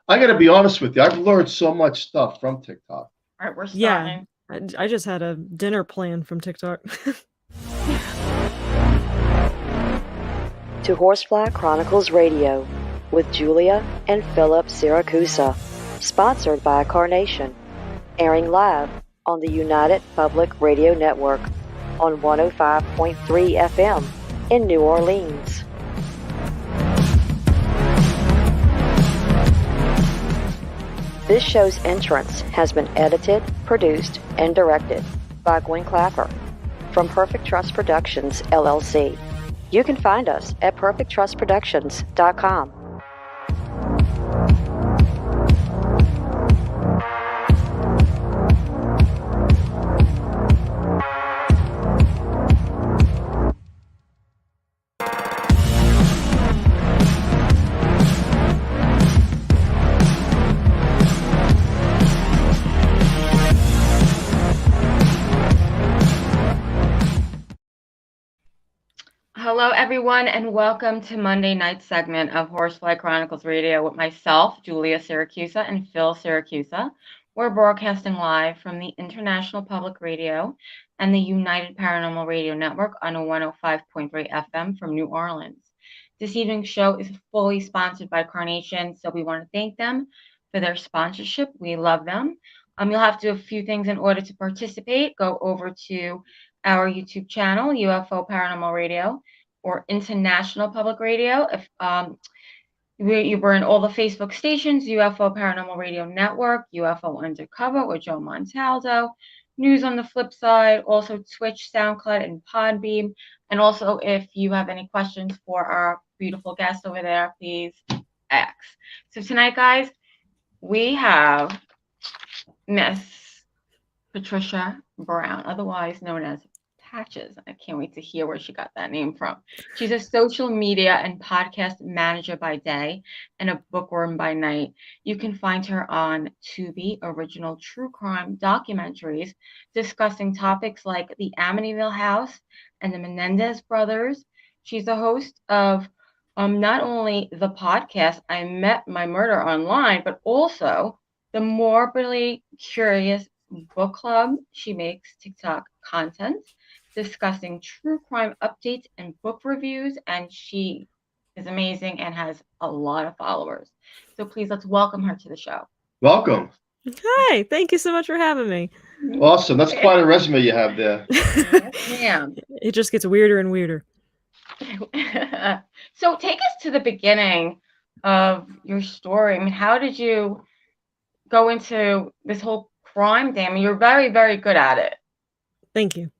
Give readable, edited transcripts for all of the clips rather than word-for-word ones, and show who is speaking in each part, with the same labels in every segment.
Speaker 1: I got to be honest with you. I've learned so much stuff from TikTok.
Speaker 2: All right, we're
Speaker 3: Yeah,
Speaker 2: starting.
Speaker 3: I just had a dinner plan from TikTok.
Speaker 4: To Horsefly Chronicles Radio with Julia and Philip Siracusa, sponsored by Carnation, airing live on the United Public Radio Network on 105.3 FM in New Orleans. This show's entrance has been edited, produced, and directed by Gwen Clapper from Perfect Trust Productions, LLC. You can find us at perfecttrustproductions.com.
Speaker 2: Hello, everyone, and welcome to Monday night's segment of Horsefly Chronicles Radio with myself, Julia Siracusa, and Phil Siracusa. We're broadcasting live from the International Public Radio and the United Paranormal Radio Network on 105.3 FM from New Orleans. This evening's show is fully sponsored by Carnation, so we want to thank them for their sponsorship. We love them. You'll have to do a few things in order to participate. Go over to our YouTube channel, UFO Paranormal Radio, or International Public Radio. If we're in all the Facebook stations, UFO Paranormal Radio Network, UFO Undercover with Joe Montaldo, News on the Flip Side, also Twitch, SoundCloud, and Podbeam. And also, if you have any questions for our beautiful guest over there, please ask. So tonight, guys, we have Miss Patricia Brown, otherwise known as Patches. I can't wait to hear where she got that name from. She's a social media and podcast manager by day and a bookworm by night. You can find her on Tubi, original true crime documentaries discussing topics like the Amityville House and the Menendez brothers. She's the host of not only the podcast I Met My Murder Online, but also the Morbidly Curious Book Club. She makes TikTok content discussing true crime updates and book reviews, and she is amazing and has a lot of followers. So please let's welcome her to the show.
Speaker 1: Welcome.
Speaker 3: Hi, thank you so much for having me.
Speaker 1: Awesome. That's quite a resume you have there.
Speaker 2: Yeah.
Speaker 3: It just gets weirder and weirder.
Speaker 2: So take us to the beginning of your story. I mean, how did you go into this whole crime thing? I mean, you're very, very good at it.
Speaker 3: Thank you.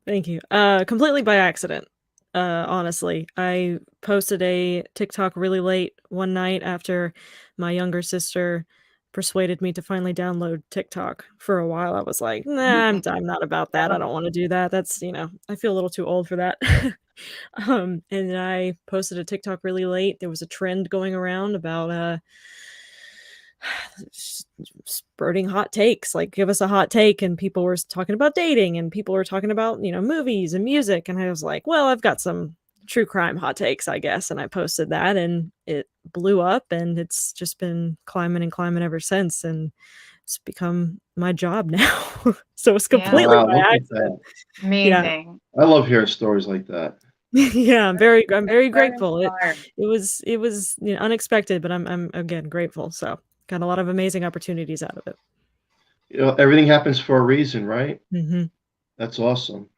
Speaker 3: Completely by accident, honestly. I posted a TikTok really late one night after my younger sister persuaded me to finally download TikTok. For a while, I was like, nah, I'm not about that. I don't want to do that. That's, I feel a little too old for that. And then I posted a TikTok really late. There was a trend going around about spurting hot takes, like give us a hot take, and people were talking about dating and people were talking about movies and music, and I was like, well, I've got some true crime hot takes, I guess, and I posted that and it blew up, and it's just been climbing ever since, and it's become my job now. So it's completely by accident.
Speaker 2: Amazing.
Speaker 1: I love hearing stories like that.
Speaker 3: Yeah, I'm very grateful. It was unexpected, but I'm again grateful. So got a lot of amazing opportunities out of it.
Speaker 1: Everything happens for a reason, right?
Speaker 3: Mm-hmm.
Speaker 1: That's awesome.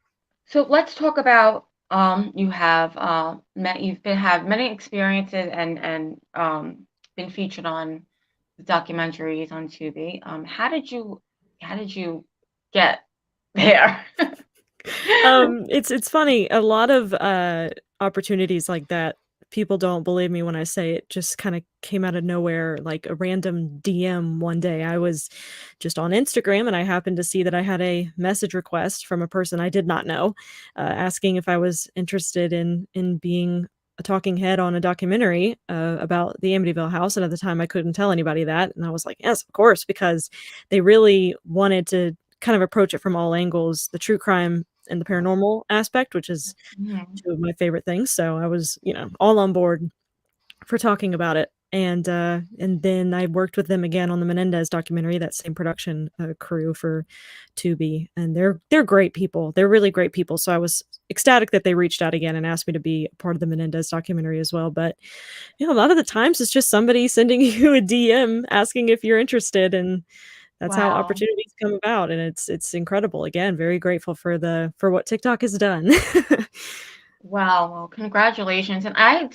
Speaker 2: So let's talk about you have had many experiences and been featured on documentaries on Tubi. How did you get there?
Speaker 3: It's funny. A lot of opportunities like that, people don't believe me when I say it, just kind of came out of nowhere, like a random DM one day. I was just on Instagram and I happened to see that I had a message request from a person I did not know, asking if I was interested in being a talking head on a documentary about the Amityville House. And at the time I couldn't tell anybody that. And I was like, yes, of course, because they really wanted to kind of approach it from all angles, the true crime and the paranormal aspect, which is two of my favorite things. So I was, all on board for talking about it. And then I worked with them again on the Menendez documentary, that same production crew for Tubi, and they're great people. They're really great people. So I was ecstatic that they reached out again and asked me to be a part of the Menendez documentary as well. But a lot of the times it's just somebody sending you a DM asking if you're interested, and that's how
Speaker 2: Wow.
Speaker 3: opportunities come about, and it's incredible. Again, very grateful for what TikTok has done.
Speaker 2: Wow, well, congratulations. And I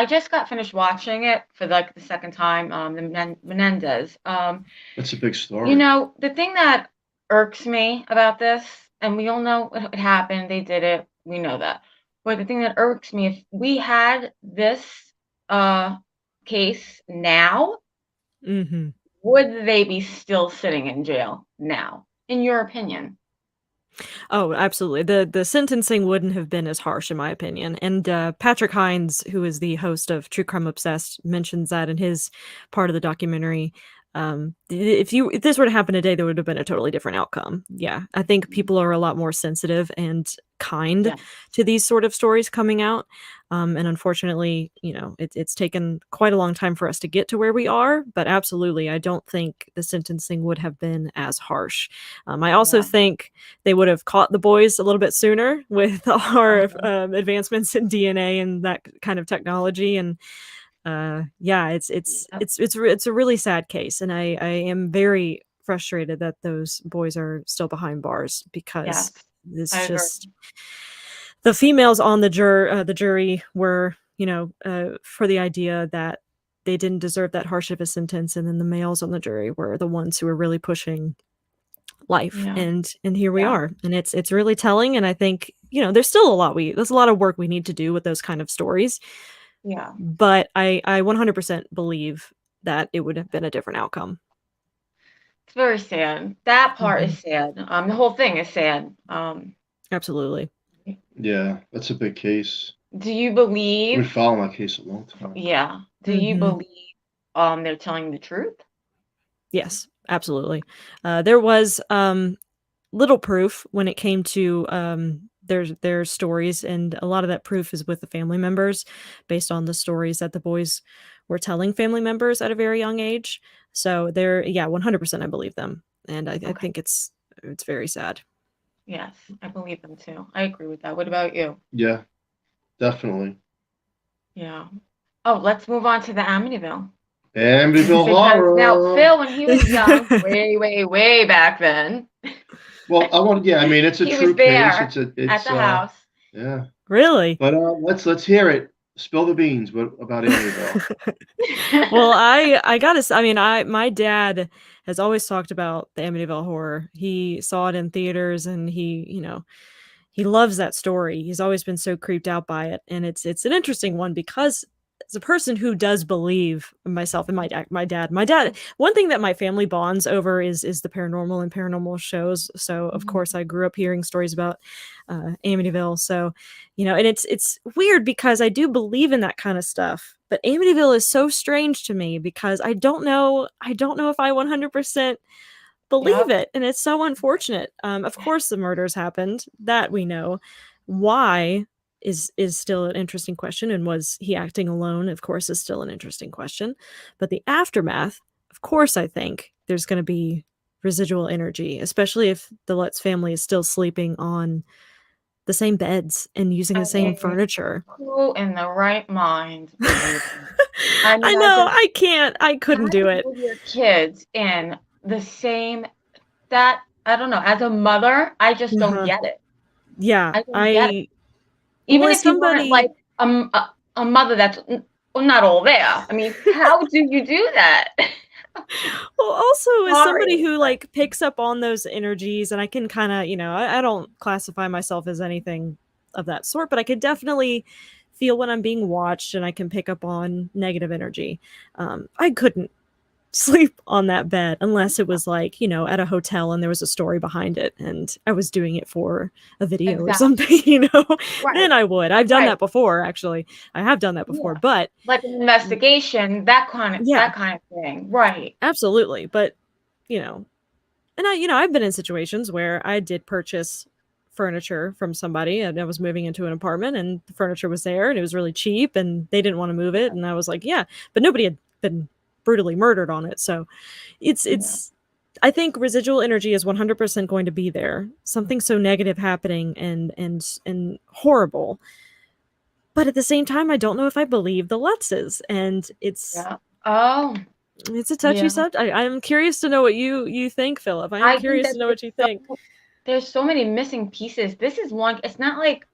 Speaker 2: just got finished watching it for like the second time, the Menendez.
Speaker 1: That's a big story.
Speaker 2: The thing that irks me about this, and we all know it happened, they did it, we know that. But the thing that irks me, if we had this case now,
Speaker 3: Mhm.
Speaker 2: would they be still sitting in jail now, in your opinion?
Speaker 3: Oh, absolutely. The sentencing wouldn't have been as harsh in my opinion. And Patrick Hines, who is the host of True Crime Obsessed, mentions that in his part of the documentary. If this were to happen today, there would have been a totally different outcome. Yeah. I think people are a lot more sensitive and kind
Speaker 2: Yeah.
Speaker 3: to these sort of stories coming out. And unfortunately, it's taken quite a long time for us to get to where we are, but absolutely, I don't think the sentencing would have been as harsh. I also
Speaker 2: Yeah.
Speaker 3: think they would have caught the boys a little bit sooner with our advancements in DNA and that kind of technology. And it's a really sad case, and I am very frustrated that those boys are still behind bars because
Speaker 2: Yes,
Speaker 3: it's
Speaker 2: I agree.
Speaker 3: just the females on the jury were for the idea that they didn't deserve that harsh of a sentence, and then the males on the jury were the ones who were really pushing life.
Speaker 2: Yeah.
Speaker 3: And here we
Speaker 2: Yeah.
Speaker 3: are, and it's really telling. And I think there's a lot of work we need to do with those kind of stories,
Speaker 2: Yeah.
Speaker 3: but I 100% believe that it would have been a different outcome.
Speaker 2: It's very sad. That part
Speaker 3: Mhm.
Speaker 2: is sad. The whole thing is sad.
Speaker 3: Absolutely.
Speaker 1: Yeah, that's a big case.
Speaker 2: Do you
Speaker 1: I've been
Speaker 2: believe?
Speaker 1: following that case a long time.
Speaker 2: Yeah. Do you
Speaker 3: Mhm.
Speaker 2: believe they're telling the truth?
Speaker 3: Yes, absolutely. There was little proof when it came to their stories, and a lot of that proof is with the family members based on the stories that the boys were telling family members at a very young age. So 100% I believe them, and I
Speaker 2: Okay.
Speaker 3: think it's very sad.
Speaker 2: Yes, I believe them too. I agree with that. What about you?
Speaker 1: Yeah, definitely.
Speaker 2: Yeah. Oh, let's move on to the Amityville.
Speaker 1: Amityville
Speaker 2: Because now
Speaker 1: Horror.
Speaker 2: Phil, when he was young, way, way, way back then,
Speaker 1: Well, I mean, it's a
Speaker 2: he
Speaker 1: true
Speaker 2: was there
Speaker 1: case.
Speaker 2: at
Speaker 1: It's
Speaker 2: the house.
Speaker 1: yeah.
Speaker 3: Really?
Speaker 1: But let's hear it. Spill the beans. What about Amityville?
Speaker 3: Well, I gotta say, I mean, my dad has always talked about the Amityville Horror. He saw it in theaters, and he loves that story. He's always been so creeped out by it, and it's an interesting one because as a person who does believe in myself and my dad, one thing that my family bonds over is the paranormal and paranormal shows. So of course I grew up hearing stories about Amityville. So and it's weird because I do believe in that kind of stuff, but Amityville is so strange to me because I don't know if I 100% believe it, and it's so unfortunate. Of course the murders happened, that we know. Why is still an interesting question, and was he acting alone, of course, is still an interesting question. But the aftermath, of course, I think there's going to be residual energy, especially if the Lutz family is still sleeping on the same beds and using the same furniture.
Speaker 2: Who in the right mind would do that?
Speaker 3: I know, I couldn't do it.
Speaker 2: Your kids in the same, that, I don't know, as a mother, I just don't get it.
Speaker 3: Yeah,
Speaker 2: I don't get it. Even if you weren't like a mother that's not all there. I mean, how do you do that?
Speaker 3: Well, also as somebody who like picks up on those energies, and I can kind of, I don't classify myself as anything of that sort, but I could definitely feel when I'm being watched, and I can pick up on negative energy. I couldn't sleep on that bed unless it was like, at a hotel and there was a story behind it and I was doing it for a video or something,
Speaker 2: Right.
Speaker 3: Then I would. I've done that before, actually. I have done that before, but
Speaker 2: like an investigation, that kind of thing. Right.
Speaker 3: Absolutely. But, and I've been in situations where I did purchase furniture from somebody, and I was moving into an apartment and the furniture was there and it was really cheap and they didn't want to move it. And I was like, yeah, but nobody had been brutally murdered on it. So it's I think residual energy is 100% going to be there. Something so negative happening and horrible. But at the same time, I don't know if I believe the Lutzes, and it's a touchy subject. I'm curious to know what you think, Philip. I am curious to know what you think.
Speaker 2: There's so many missing pieces. This is one. It's not like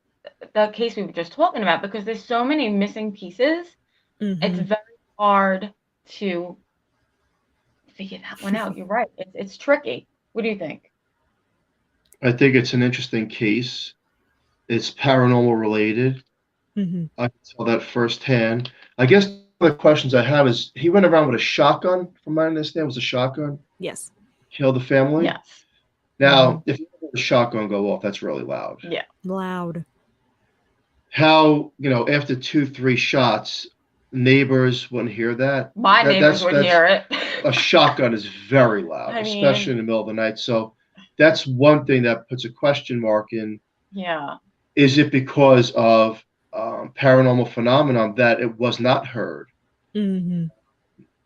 Speaker 2: the case we were just talking about, because there's so many missing pieces. It's very hard to figure that one out. You're right. It's tricky. What do you think?
Speaker 1: I think it's an interesting case. It's paranormal related. I can tell that firsthand. I guess the questions I have is, he went around with a shotgun, from what I understand, it was a shotgun.
Speaker 3: Yes.
Speaker 1: Killed the family?
Speaker 2: Yes.
Speaker 1: Now, if you let the shotgun go off, that's really loud.
Speaker 2: Yeah.
Speaker 3: Loud.
Speaker 1: How, after 2-3 shots, neighbors wouldn't hear that?
Speaker 2: My neighbors would hear it.
Speaker 1: A shotgun is very loud, especially in the middle of the night. So that's one thing that puts a question mark in.
Speaker 2: Yeah.
Speaker 1: Is it because of paranormal phenomenon that it was not heard? And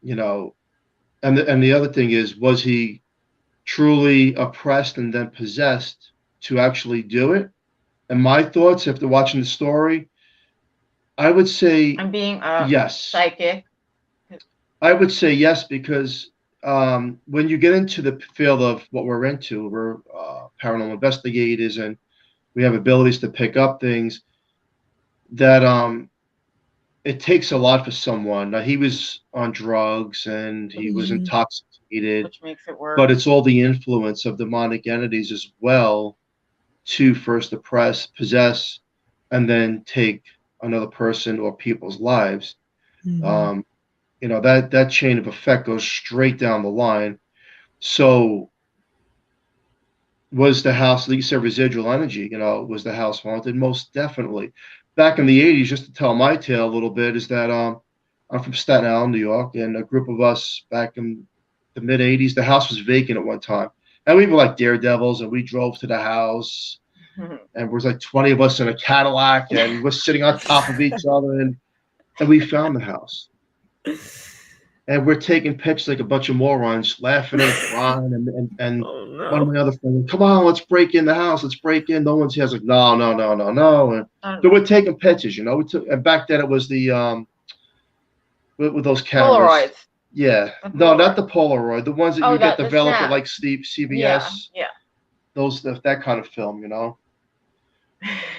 Speaker 1: the other thing is, was he truly oppressed and then possessed to actually do it? And my thoughts after watching the story, I would say
Speaker 2: I'm being
Speaker 1: yes.
Speaker 2: Psychic.
Speaker 1: I would say yes, because when you get into the field of what we're into, we're paranormal investigators, and we have abilities to pick up things that it takes a lot for someone. Now, he was on drugs and he was intoxicated,
Speaker 2: which makes it worse.
Speaker 1: But it's all the influence of demonic entities as well to first oppress, possess, and then take another person or people's lives. That chain of effect goes straight down the line. So was the house, like you said, residual energy, was the house haunted? Most definitely. Back in the 80s, just to tell my tale a little bit, is that I'm from Staten Island, New York, and a group of us back in the mid 80s, the house was vacant at one time. And we were like daredevils, and we drove to the house, and there was like 20 of us in a Cadillac, and we're sitting on top of each other, and we found the house. And we're taking pictures like a bunch of morons, laughing and crying, and one of my other friends, come on, let's break in the house, let's break in. No one's here. I was like, no. And so we're taking pictures, and back then it was the with those cameras.
Speaker 2: Polaroids.
Speaker 1: Yeah. No, not the Polaroid. The ones that you get developed at like CBS.
Speaker 2: Yeah.
Speaker 1: That kind of film,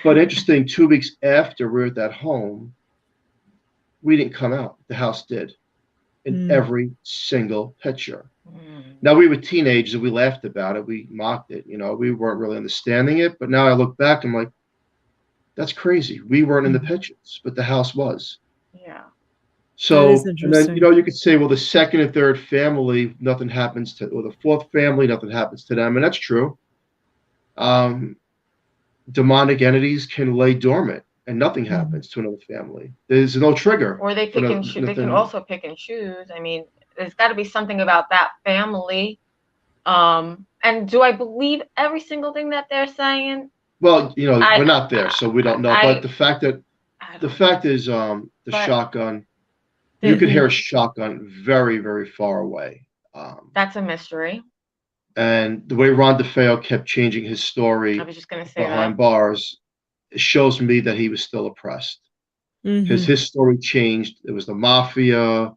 Speaker 1: But interesting, 2 weeks after we were at that home, we didn't come out. The house did. In every single picture. Now, we were teenagers and we laughed about it. We mocked it. We weren't really understanding it. But now I look back, I'm like, that's crazy. We weren't in the pictures, but the house was.
Speaker 2: Yeah.
Speaker 1: So, and then, you could say, well, the second and third family, nothing happens to, or the fourth family, nothing happens to them. And that's true. Demonic entities can lay dormant and nothing happens to another family. There's no trigger.
Speaker 2: Or they pick and choose. They can also pick and choose. I mean, there's got to be something about that family. And do I believe every single thing that they're saying?
Speaker 1: Well, we're not there, so we don't know. But the fact is, the shotgun. You could hear a shotgun very, very far away.
Speaker 2: That's a mystery.
Speaker 1: And the way Ron DeFeo kept changing his story,
Speaker 2: I was just going to say
Speaker 1: behind bars, it shows me that he was still oppressed. Because his story changed. It was the mafia.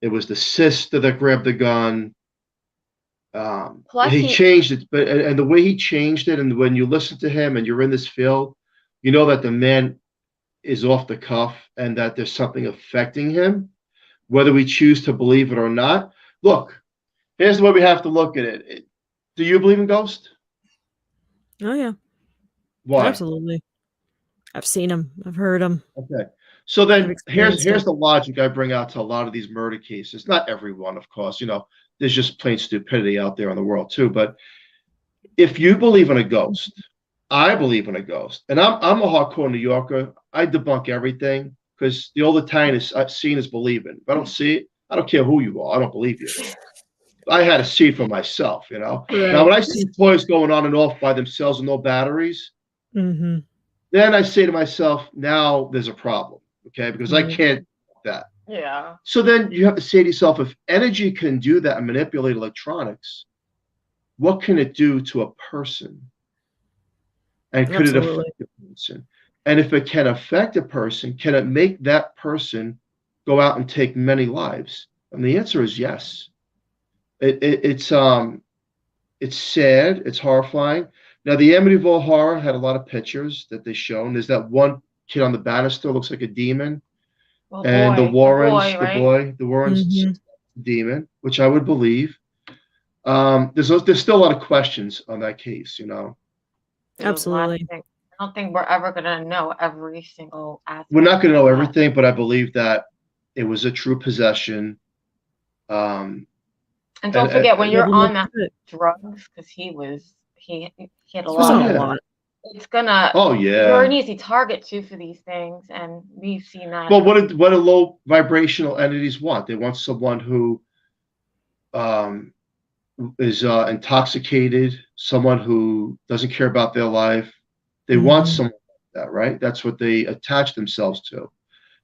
Speaker 1: It was the sister that grabbed the gun. He changed it, and the way he changed it, and when you listen to him and you're in this field, you know that the man is off the cuff and that there's something affecting him, whether we choose to believe it or not. Look, here's the way we have to look at it. Do you believe in ghosts?
Speaker 3: Oh, yeah.
Speaker 1: Why?
Speaker 3: Absolutely. I've seen them. I've heard them.
Speaker 1: Okay. So then here's the logic I bring out to a lot of these murder cases. Not everyone, of course. There's just plain stupidity out there in the world too. But if you believe in a ghost, I believe in a ghost. And I'm a hardcore New Yorker. I debunk everything because the old Italian is seen as believing. If I don't see it, I don't care who you are. I don't believe you. I had to see it for myself, Right. Now, when I see toys going on and off by themselves with no batteries, then I say to myself, now there's a problem, okay? Because I can't do that.
Speaker 2: Yeah.
Speaker 1: So then you have to say to yourself, if energy can do that and manipulate electronics, what can it do to a person? And could it
Speaker 3: Absolutely.
Speaker 1: affect a person? And if it can affect a person, can it make that person go out and take many lives? And the answer is yes. It's sad, it's horrifying. Now the Amityville Horror had a lot of pictures that they shown. There's that one kid on the banister looks like a demon,
Speaker 2: Well,
Speaker 1: and the
Speaker 2: boy,
Speaker 1: Warrens,
Speaker 2: right?
Speaker 1: the Warrens
Speaker 3: Mhm.
Speaker 1: demon, which I would believe. There's still a lot of questions on that case, you know.
Speaker 2: There's a lot of
Speaker 3: Absolutely.
Speaker 2: things. I don't think we're ever gonna know every single aspect.
Speaker 1: We're not going to
Speaker 2: of
Speaker 1: know
Speaker 2: that.
Speaker 1: everything, but I believe that it was a true possession.
Speaker 2: And don't forget, when you're on that drugs, because he had a
Speaker 3: This was
Speaker 2: lot
Speaker 3: on
Speaker 2: of
Speaker 3: a lot.
Speaker 2: it's gonna
Speaker 1: Oh
Speaker 2: you're an
Speaker 1: yeah.
Speaker 2: easy target too for these things, and we've seen that.
Speaker 1: Well, what do low vibrational entities want? They want someone who um, is intoxicated, someone who doesn't care about their life. They want
Speaker 3: Mhm.
Speaker 1: someone like that, right? That's what they attach themselves to,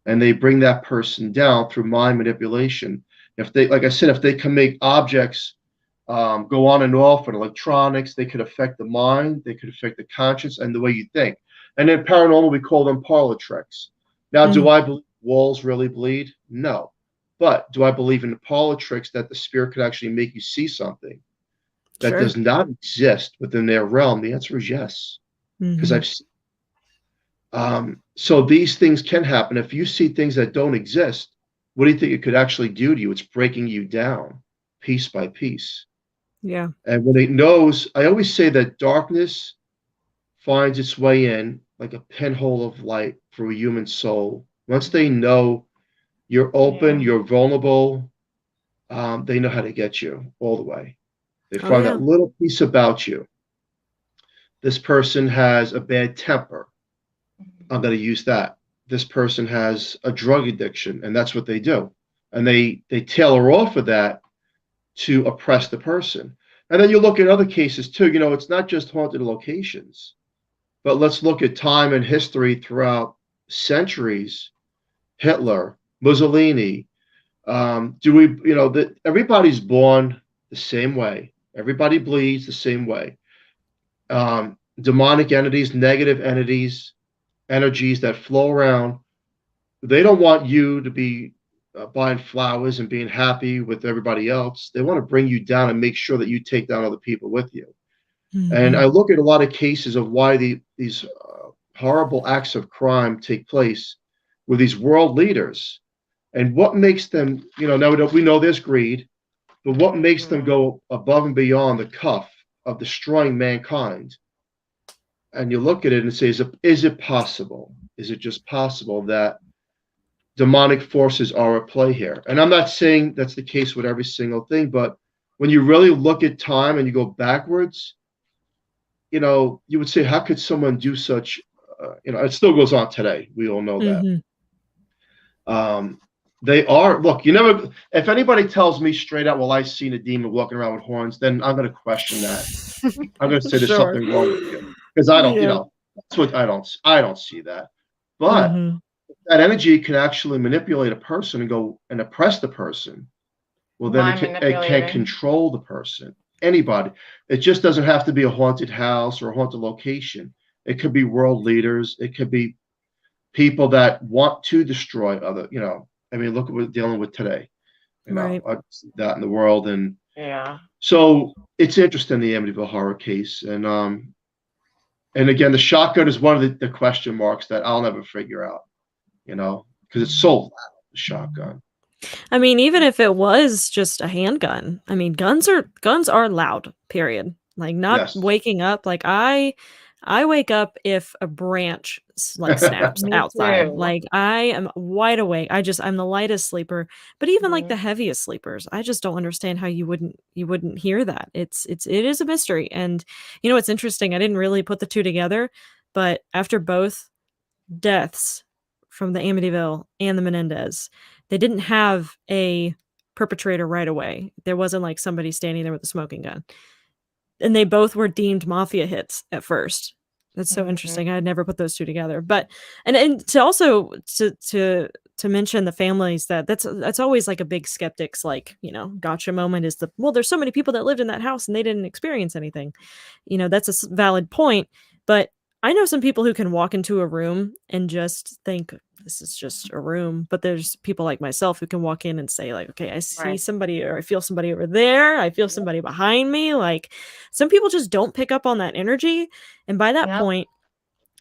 Speaker 1: and they bring that person down through mind manipulation. If they, like I said, if they can make objects go on and off with electronics, they could affect the mind, they could affect the conscience and the way you think. And in paranormal, we call them parlor tricks. Now, do
Speaker 3: Mm.
Speaker 1: I believe walls really bleed? No. But do I believe in the parlor tricks that the spirit could actually make you see something that
Speaker 3: Sure.
Speaker 1: does not exist within their realm? The answer is yes, because
Speaker 3: Mhm.
Speaker 1: I've seen. So these things can happen. If you see things that don't exist, what do you think it could actually do to you? It's breaking you down piece by piece.
Speaker 3: Yeah.
Speaker 1: And when it knows, I always say that darkness finds its way in like a pinhole of light through a human soul. Once they know you're open,
Speaker 2: Yeah.
Speaker 1: you're vulnerable, they know how to get you all the way. They
Speaker 3: Oh
Speaker 1: find
Speaker 3: yeah.
Speaker 1: that little piece about you. This person has a bad temper. I'm going to use that. This person has a drug addiction, and that's what they do. And they tailor off of that to oppress the person. And then you look at other cases too. You know, it's not just haunted locations, but let's look at time and history throughout centuries. Hitler, Mussolini. Do we, you know, that everybody's born the same way. Everybody bleeds the same way. Demonic entities, negative entities, energies that flow around. They don't want you to be buying flowers and being happy with everybody else. They want to bring you down and make sure that you take down other people with you. And I
Speaker 3: Mhm.
Speaker 1: look at a lot of cases of why these horrible acts of crime take place with these world leaders, and what makes them, you know, now we know there's greed, but what makes them go above and beyond the cuff of destroying mankind? And you look at it and say, is it possible? Is it just possible that demonic forces are at play here? And I'm not saying that's the case with every single thing, but when you really look at time and you go backwards, you know, you would say, how could someone do such? You know, it still goes on today. We all know that.
Speaker 3: Mhm.
Speaker 1: They are. Look, you never. If anybody tells me straight out, well, I seen a demon walking around with horns, then I'm going to question that. I'm going to say there's
Speaker 3: Sure.
Speaker 1: something wrong with you because I don't. You
Speaker 3: Yeah.
Speaker 1: know, that's what I don't. I don't see that. But
Speaker 3: Mhm.
Speaker 1: that energy can actually manipulate a person and go and oppress the person. Well, then
Speaker 2: Mind
Speaker 1: it can
Speaker 2: manipulating.
Speaker 1: control the person. Anybody. It just doesn't have to be a haunted house or a haunted location. It could be world leaders. It could be people that want to destroy other. You know, I mean, look at what we're dealing with today. You know,
Speaker 3: Right.
Speaker 1: I see that in the world, and
Speaker 2: Yeah.
Speaker 1: so it's interesting, the Amityville horror case, and again, the shotgun is one of the question marks that I'll never figure out. You know, because it's so loud. The shotgun.
Speaker 3: I mean, even if it was just a handgun, I mean, guns are loud, period. Like, not
Speaker 1: Yes.
Speaker 3: waking up, like, I wake up if a branch like snaps
Speaker 2: Me
Speaker 3: outside.
Speaker 2: too.
Speaker 3: Like, I am wide awake. I'm the lightest sleeper, but even like the
Speaker 2: Mhm.
Speaker 3: heaviest sleepers, I just don't understand how you wouldn't hear that. It is a mystery. And you know, it's interesting. I didn't really put the two together, but after both deaths from the Amityville and the Menendez, they didn't have a perpetrator right away. There wasn't like somebody standing there with a smoking gun. And they both were deemed mafia hits at first. That's so
Speaker 2: Mhm.
Speaker 3: interesting. I had never put those two together. But and to also to to mention the families that's always like a big skeptic's like, gotcha moment is there's so many people that lived in that house and they didn't experience anything. That's a valid point, but I know some people who can walk into a room and just think this is just a room, but there's people like myself who can walk in and say like, okay, I see somebody, or I feel somebody over there. I feel somebody behind me. Like, some people just don't pick up on that energy. And by that point,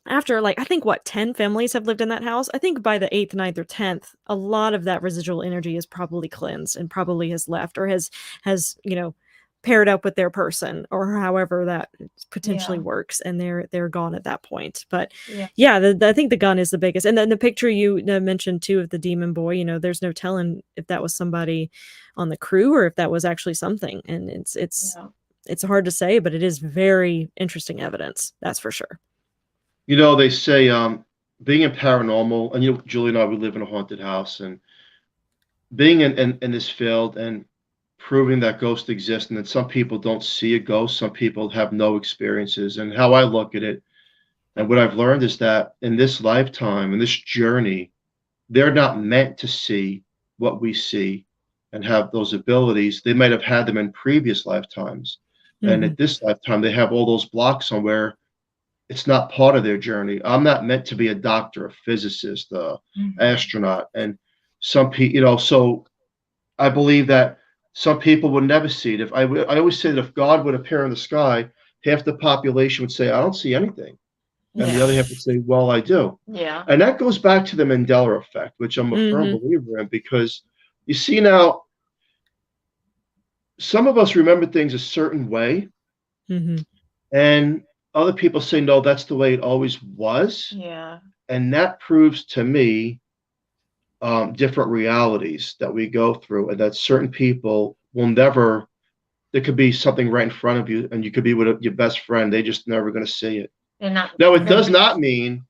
Speaker 3: after I think 10 families have lived in that house, I think by the 8th, 9th, or 10th, a lot of that residual energy is probably cleansed and probably has left, or has paired up with their person, or however that potentially works, and they're gone at that point. But I think the gun is the biggest. And then the picture you mentioned too of the demon boy, there's no telling if that was somebody on the crew or if that was actually something. And it's hard to say, but it is very interesting evidence, that's for sure.
Speaker 1: They say being in paranormal, and Julie and I, we live in a haunted house, and being in this field and proving that ghosts exist, and that some people don't see a ghost, some people have no experiences. And how I look at it, and what I've learned, is that in this lifetime, in this journey, they're not meant to see what we see and have those abilities. They might have had them in previous lifetimes. And at this lifetime, they have all those blocks on where it's not part of their journey. I'm not meant to be a doctor, a physicist, a astronaut. And some people, so I believe that some people would never see it. I always say that if God would appear in the sky, half the population would say, I don't see anything. And the other half would say, well, I do.
Speaker 2: Yeah.
Speaker 1: And that goes back to the Mandela effect, which I'm a firm believer in, because you see now, some of us remember things a certain way. And other people say, no, that's the way it always was.
Speaker 2: Yeah.
Speaker 1: And that proves to me different realities that we go through, and that certain people will never, there could be something right in front of you, and you could be with your best friend. They just never going to see it. Now, it does not mean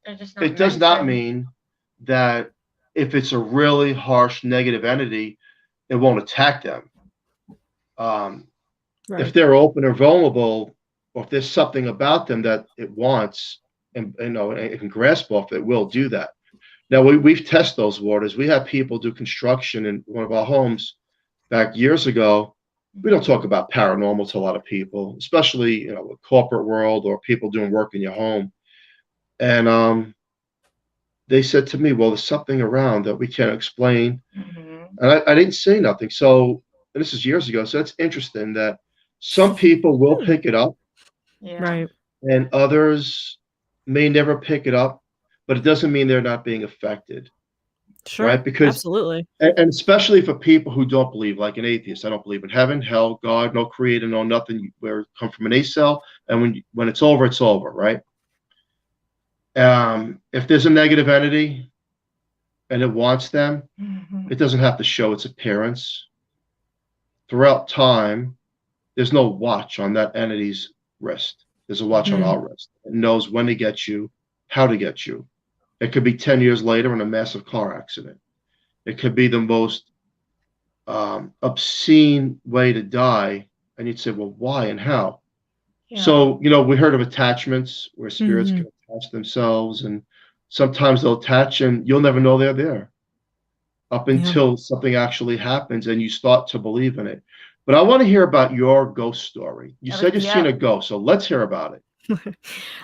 Speaker 1: that if it's a really harsh negative entity, it won't attack them. If they're open or vulnerable, or if there's something about them that it wants, and it can grasp off, it will do that. Now, we've tested those waters. We had people do construction in one of our homes back years ago. We don't talk about paranormal to a lot of people, especially the corporate world or people doing work in your home. And they said to me, well, there's something around that we can't explain. And I didn't say nothing. So, and this is years ago. So it's interesting that some people will pick it up, and others may never pick it up. But it doesn't mean they're not being affected.
Speaker 3: Sure.
Speaker 1: Right? Because
Speaker 3: absolutely.
Speaker 1: And especially for people who don't believe, like an atheist. I don't believe in heaven, hell, God, no creator, no nothing. Where come from an A cell, and when it's over, right? If there's a negative entity and it wants them, it doesn't have to show its appearance. Throughout time, there's no watch on that entity's wrist. There's a watch on our wrist. It knows when to get you, how to get you. It could be 10 years later in a massive car accident. It could be the most obscene way to die. And you'd say, well, why and how? So, we heard of attachments where spirits can attach themselves, and sometimes they'll attach and you'll never know they're there up until something actually happens and you start to believe in it. But I want to hear about your ghost story. You said you've seen a ghost, so let's hear about it.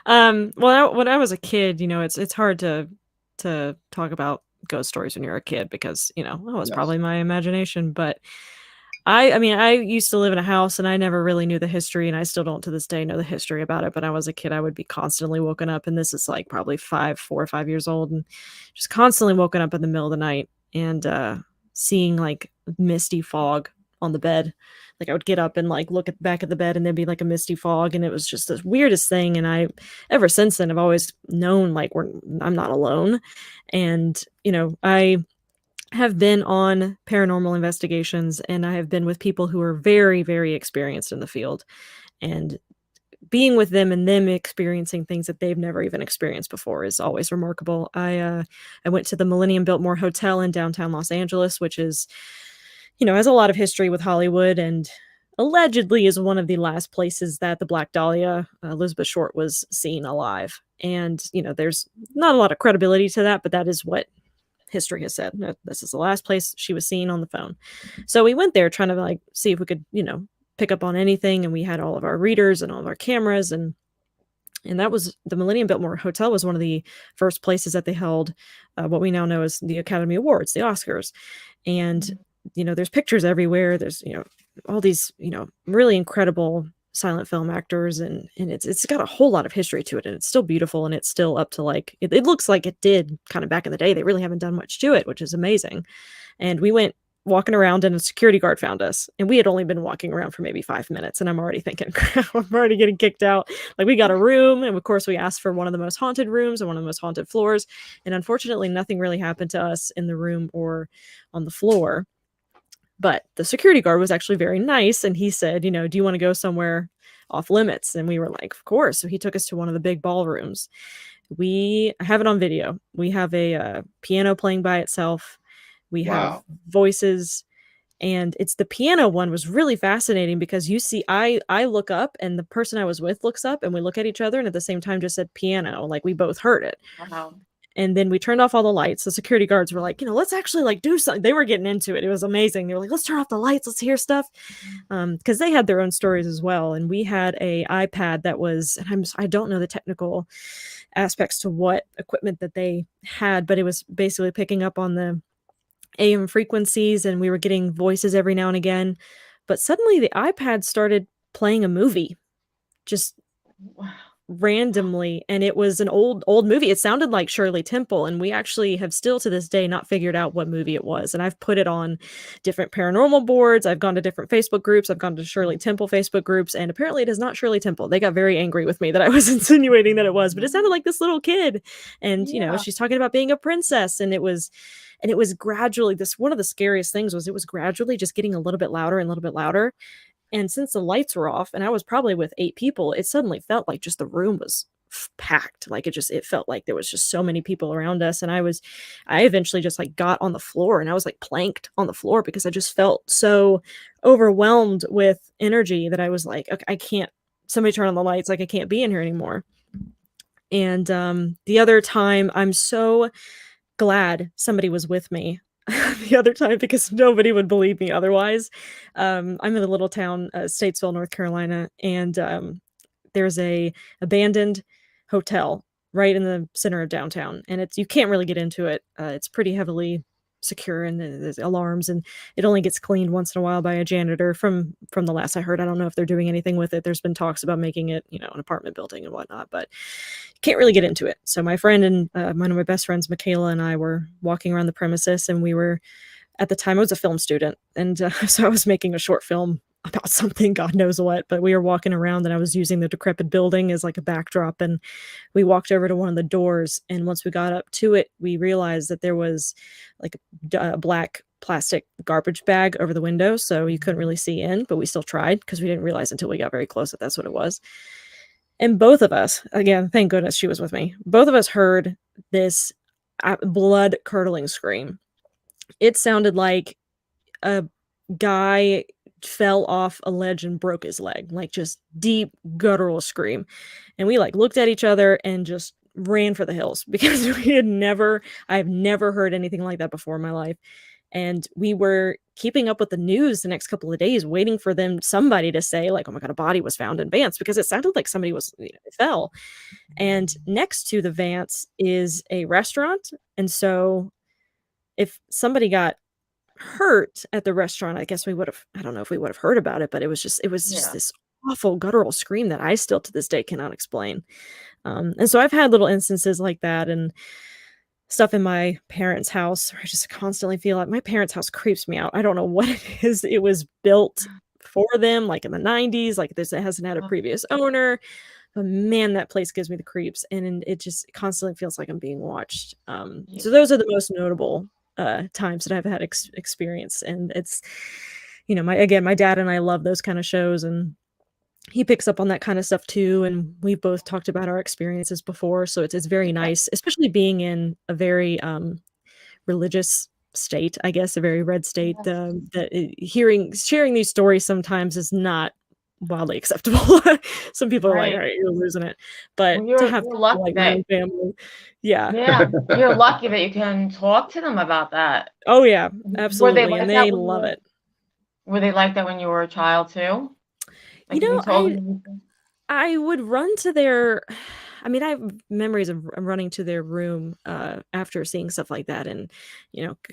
Speaker 3: Well, when I was a kid, it's hard to talk about ghost stories when you're a kid because, it was probably my imagination. But I used to live in a house and I never really knew the history, and I still don't to this day know the history about it. But I was a kid, I would be constantly woken up, and this is like probably 4 or 5 years old, and just constantly woken up in the middle of the night and seeing like misty fog on the bed. Like I would get up and like look at the back of the bed and there'd be like a misty fog, and it was just the weirdest thing. And ever since then, I've always known like I'm not alone. And, I have been on paranormal investigations, and I have been with people who are very, very experienced in the field, and being with them and them experiencing things that they've never even experienced before is always remarkable. I went to the Millennium Biltmore Hotel in downtown Los Angeles, which is, has a lot of history with Hollywood, and allegedly is one of the last places that the Black Dahlia, Elizabeth Short, was seen alive. And, there's not a lot of credibility to that, but that is what history has said. This is the last place she was seen on the phone. So we went there trying to like see if we could, pick up on anything. And we had all of our readers and all of our cameras, and that was the Millennium Biltmore Hotel was one of the first places that they held what we now know as the Academy Awards, the Oscars. And, there's pictures everywhere. There's, all these, really incredible silent film actors, and it's got a whole lot of history to it, and it's still beautiful, and it's still up to like, it looks like it did kind of back in the day. They really haven't done much to it, which is amazing. And we went walking around, and a security guard found us, and we had only been walking around for maybe 5 minutes, and I'm already thinking, I'm already getting kicked out. Like, we got a room, and of course we asked for one of the most haunted rooms and one of the most haunted floors, and unfortunately nothing really happened to us in the room or on the floor. But the security guard was actually very nice, and he said, do you want to go somewhere off limits? And we were like, of course. So he took us to one of the big ballrooms. I have it on video. We have a piano playing by itself. We have voices, and it's the piano one was really fascinating because you see, I look up, and the person I was with looks up, and we look at each other, and at the same time just said piano, like we both heard it.
Speaker 2: Wow.
Speaker 3: And then we turned off all the lights. The security guards were like, let's actually like do something. They were getting into it. It was amazing. They were like, let's turn off the lights. Let's hear stuff. Because they had their own stories as well. And we had a iPad that was, and I don't know the technical aspects to what equipment that they had, but it was basically picking up on the AM frequencies, and we were getting voices every now and again. But suddenly the iPad started playing a movie just randomly, and it was an old movie. It sounded like Shirley Temple, and we actually have still to this day not figured out what movie it was. And I've put it on different paranormal boards. I've gone to different Facebook groups. I've gone to Shirley Temple Facebook groups, and apparently it is not Shirley Temple. They got very angry with me that I was insinuating that it was, but it sounded like this little kid, and she's talking about being a princess, and it was gradually, one of the scariest things was it was gradually just getting a little bit louder and a little bit louder. And since the lights were off, and I was probably with 8 people, it suddenly felt like just the room was packed. Like it felt like there was just so many people around us. And I eventually just like got on the floor, and I was like planked on the floor because I just felt so overwhelmed with energy that I was like, okay, I can't, somebody turn on the lights. Like, I can't be in here anymore. And the other time, I'm so glad somebody was with me the other time, because nobody would believe me otherwise. I'm in a little town, Statesville, North Carolina, and there's a abandoned hotel right in the center of downtown, and you can't really get into it. It's pretty heavily secure, and there's alarms, and it only gets cleaned once in a while by a janitor. From the last I heard, I don't know if they're doing anything with it. There's been talks about making it, an apartment building and whatnot, but can't really get into it. So my friend and one of my best friends, Michaela, and I were walking around the premises, and we were, at the time I was a film student, and so I was making a short film about something, God knows what, but we were walking around, and I was using the decrepit building as like a backdrop, and we walked over to one of the doors, and once we got up to it, we realized that there was like a black plastic garbage bag over the window, so you couldn't really see in, but we still tried because we didn't realize until we got very close that that's what it was. And both of us, again, thank goodness she was with me, both of us heard this blood-curdling scream. It sounded like a guy fell off a ledge and broke his leg, like just deep guttural scream. And we like looked at each other and just ran for the hills because I've never heard anything like that before in my life. And we were keeping up with the news the next couple of days, waiting for somebody to say like, oh my God, a body was found in Vance, because it sounded like somebody fell. And next to the Vance is a restaurant. And so if somebody got hurt at the restaurant, I guess I don't know if we would have heard about it, but it was just this awful guttural scream that I still to this day cannot explain. And so I've had little instances like that, and stuff in my parents' house where I just constantly feel like my parents' house creeps me out. I don't know what it is. It was built for them, like in the 90s, like it hasn't had a previous owner. But man, that place gives me the creeps, and it just constantly feels like I'm being watched. So those are the most notable times that I've had experience, and it's, my dad and I love those kind of shows, and he picks up on that kind of stuff too, and we both talked about our experiences before, so it's very nice, especially being in a very religious state, I guess, a very red state, that sharing these stories sometimes is not wildly acceptable. Some people are like,
Speaker 2: Right.
Speaker 3: all right, you're losing it. But
Speaker 2: Well,
Speaker 3: to
Speaker 2: you're
Speaker 3: have
Speaker 2: you're
Speaker 3: people
Speaker 2: lucky
Speaker 3: like my
Speaker 2: that
Speaker 3: own family, yeah.
Speaker 2: yeah, you're lucky that you can talk to them about that.
Speaker 3: Oh yeah,
Speaker 2: Were they
Speaker 3: absolutely. And
Speaker 2: like that
Speaker 3: they
Speaker 2: when you
Speaker 3: love
Speaker 2: were
Speaker 3: it.
Speaker 2: were they like that when you were a child too?
Speaker 3: You
Speaker 2: Like if you
Speaker 3: know,
Speaker 2: told them anything?
Speaker 3: I would run to their I mean, I have memories of running to their room after seeing stuff like that and,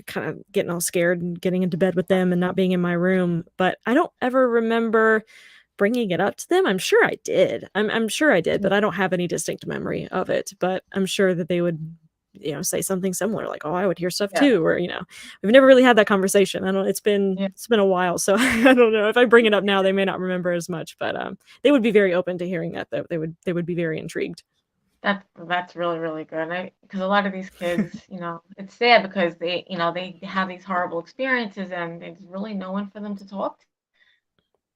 Speaker 3: kind of getting all scared and getting into bed with them and not being in my room. But I don't ever remember bringing it up to them. I'm sure I did. I'm sure I did, but I don't have any distinct memory of it. But I'm sure that they would, say something similar, like, "Oh, I would hear stuff
Speaker 2: Yeah.
Speaker 3: too," or we've never really had that conversation. I don't.
Speaker 2: Yeah.
Speaker 3: It's been a while, so I don't know if I bring it up now, they may not remember as much. But they would be very open to hearing that. Though they would be very intrigued.
Speaker 2: That's really, really good. Because a lot of these kids, it's sad because they have these horrible experiences and there's really no one for them to talk to.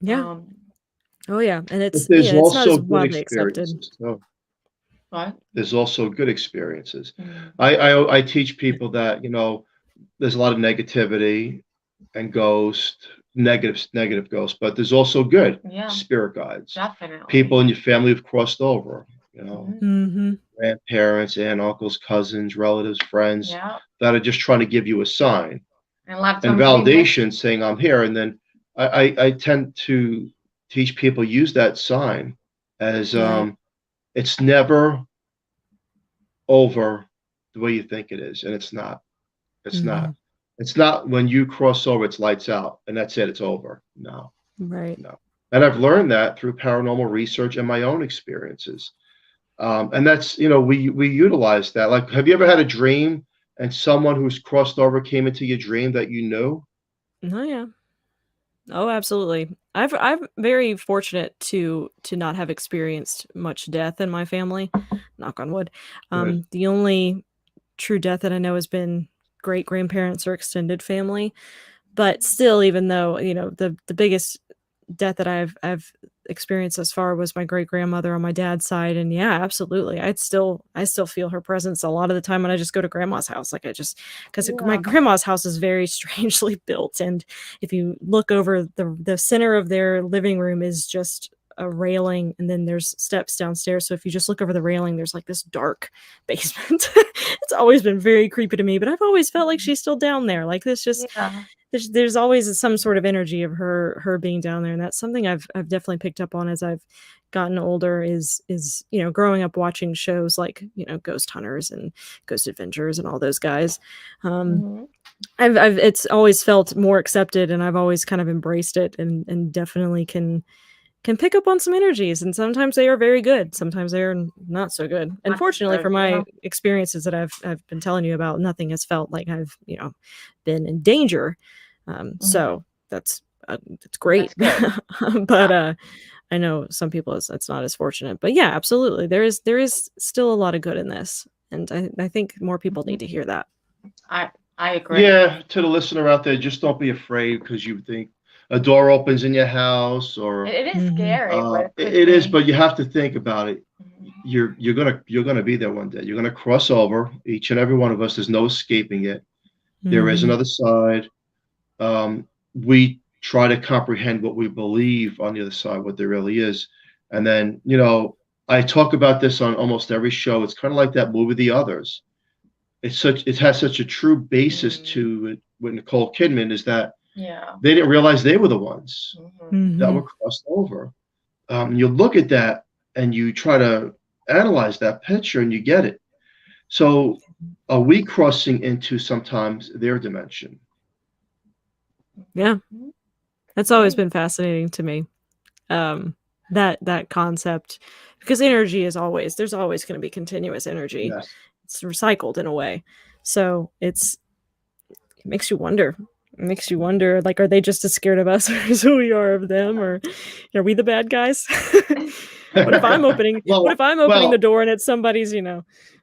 Speaker 3: Yeah.
Speaker 2: Um,
Speaker 3: Oh yeah, and
Speaker 1: But
Speaker 3: it's
Speaker 1: there's
Speaker 3: it's not
Speaker 1: also
Speaker 3: as
Speaker 1: good
Speaker 3: widely accepted.
Speaker 1: experiences too.
Speaker 2: but
Speaker 1: There's also good experiences.
Speaker 2: mm,
Speaker 1: I teach people that, there's a lot of negativity and negative ghosts, but there's also good
Speaker 2: yeah,
Speaker 1: spirit guides.
Speaker 2: definitely.
Speaker 1: People in your family have crossed over,
Speaker 2: Mhm.
Speaker 3: Mm-hmm.
Speaker 1: grandparents, aunt, uncles, cousins, relatives, friends
Speaker 2: Yeah.
Speaker 1: that are just trying to give you a sign
Speaker 2: And a lot of
Speaker 1: and
Speaker 2: times we miss
Speaker 1: validation saying I'm here. And then I tend to teach people use that sign as
Speaker 3: Right.
Speaker 1: it's never over the way you think it is. And it's not. It's not.
Speaker 3: Mhm.
Speaker 1: It's not when you cross over, it's lights out and that's it, it's over. No,
Speaker 3: Right.
Speaker 1: no. And I've learned that through paranormal research and my own experiences. And that's, we utilize that. Like, have you ever had a dream and someone who's crossed over came into your dream that you knew?
Speaker 3: Oh yeah. Oh, absolutely. I'm very fortunate to not have experienced much death in my family. Knock on wood.
Speaker 1: Good.
Speaker 3: The only true death that I know has been great grandparents or extended family. But still, even though, the biggest death that I've experienced thus far was my great grandmother on my dad's side. And yeah, absolutely. I still feel her presence a lot of the time when I just go to grandma's house. Like because my
Speaker 2: Yeah.
Speaker 3: grandma's house is very strangely built. And if you look over the center of their living room is just a railing and then there's steps downstairs. So if you just look over the railing, there's like this dark basement. It's always been very creepy to me, but I've always felt like she's still down there. Like this just
Speaker 2: Yeah.
Speaker 3: there's always some sort of energy of her being down there, and that's something I've definitely picked up on as I've gotten older. Is growing up watching shows like Ghost Hunters and Ghost Adventures and all those guys.
Speaker 2: Mhm.
Speaker 3: I've it's always felt more accepted, and I've always kind of embraced it, and definitely can pick up on some energies, and sometimes they are very good, sometimes they are not so good. And
Speaker 2: Not so
Speaker 3: fortunately for
Speaker 2: good, yeah.
Speaker 3: my experiences that I've been telling you about, nothing has felt like I've been in danger. So that's it's great.
Speaker 2: That's good.
Speaker 3: But
Speaker 2: Yeah.
Speaker 3: I know some people it's not as fortunate. But yeah, absolutely, there is still a lot of good in this, and I think more people need to hear that.
Speaker 2: I agree.
Speaker 1: Yeah, to the listener out there, just don't be afraid because you think a door opens in your house or
Speaker 2: It is
Speaker 3: Mhm.
Speaker 2: scary, but it could
Speaker 1: it is,
Speaker 2: be.
Speaker 1: but you have to think about it.
Speaker 2: Mhm.
Speaker 1: You're gonna be there one day. You're gonna cross over, each and every one of us. There's no escaping it. There is
Speaker 3: Mhm.
Speaker 1: another side. We try to comprehend what we believe on the other side, what there really is. And then, I talk about this on almost every show. It's kind of like that movie, The Others. It has such a true basis to it with Nicole Kidman is that
Speaker 2: Yeah.
Speaker 1: they didn't realize they were the ones
Speaker 2: Mhm.
Speaker 1: that
Speaker 3: Mhm.
Speaker 1: were crossed over. You look at that and you try to analyze that picture and you get it. So are we crossing into sometimes their dimension?
Speaker 3: Yeah,
Speaker 2: Mhm.
Speaker 3: that's always
Speaker 2: Right.
Speaker 3: been fascinating to me. That concept, because energy is there's always going to be continuous energy.
Speaker 1: Yes.
Speaker 3: It's recycled in a way. So it makes you wonder. It makes you wonder, like, are they just as scared of us as we are of them, or are we the bad guys? What if I'm opening
Speaker 1: Well,
Speaker 3: the
Speaker 1: well,
Speaker 3: door and it's somebody's,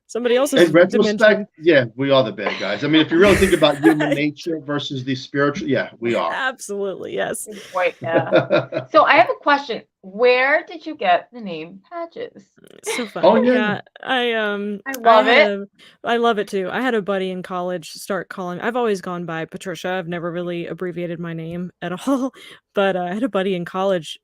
Speaker 3: somebody
Speaker 1: in
Speaker 3: else's
Speaker 1: retrospect,
Speaker 3: dimension?
Speaker 1: yeah, we are the bad guys. I mean, if you really think about human nature versus the spiritual, yeah, we are.
Speaker 3: Absolutely, yes.
Speaker 2: Good point, yeah. So I have a question. Where did you get the name Patches?
Speaker 3: So
Speaker 1: Oh
Speaker 3: funny.
Speaker 1: yeah.
Speaker 3: Yeah,
Speaker 2: I love it.
Speaker 3: I love it too. I had a buddy in college start calling. I've always gone by Patricia. I've never really abbreviated my name at all. But I had a buddy in college